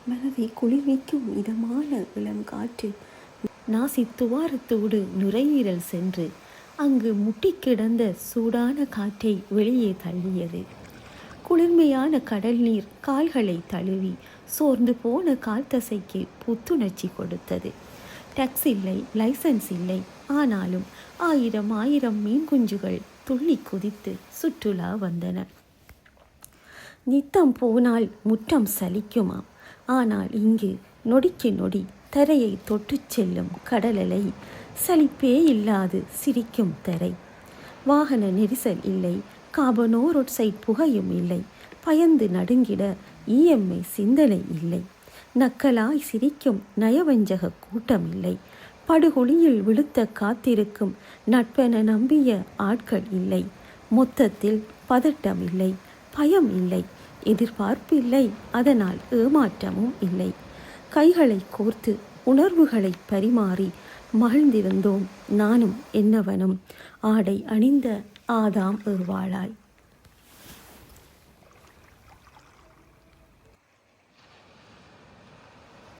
மனதை குளிர்விக்கும் இதமான இளம் காற்று நாசி துவாரத்தோடு நுரையீரல் சென்று அங்கு முட்டி கிடந்த சூடான காற்றை வெளியே தள்ளியது. குளிர்மையான கடல் நீர் கால்களை தழுவி சோர்ந்து போன கால் தசைக்கு புத்துணர்ச்சி கொடுத்தது. டேக்ஸ் இல்லை, லைசன்ஸ் இல்லை, ஆனாலும் ஆயிரம் ஆயிரம் மீன் குஞ்சுகள் துள்ளி குதித்து சுற்றுலா வந்தன. நித்தம் போனால் முற்றம் சலிக்குமாம். ஆனால் இங்கு நொடிக்கு நொடி தரையை தொட்டு செல்லும் கடலலை, சலிப்பே இல்லாது சிரிக்கும் தரை. வாகன நெரிசல் இல்லை, கார்பனோரோட்சைட் புகையும் இல்லை, பயந்து நடுங்கிட இஎம்ஐ சிந்தனை இல்லை, நக்கலாய் சிரிக்கும் நயவஞ்சக கூட்டம் இல்லை, படுகொலியில் விழுத்த காத்திருக்கும் நட்பென நம்பிய ஆட்கள் இல்லை. மொத்தத்தில் பதட்டம் இல்லை, பயம் இல்லை, எதிர்பார்ப்பு இல்லை, அதனால் ஏமாற்றமும் இல்லை. கைகளை கோர்த்து உணர்வுகளை பரிமாறி மகிழ்ந்திருந்தோம் நானும் என்னவனும், ஆடை அணிந்த ஆதாம் ஏவாளாய்.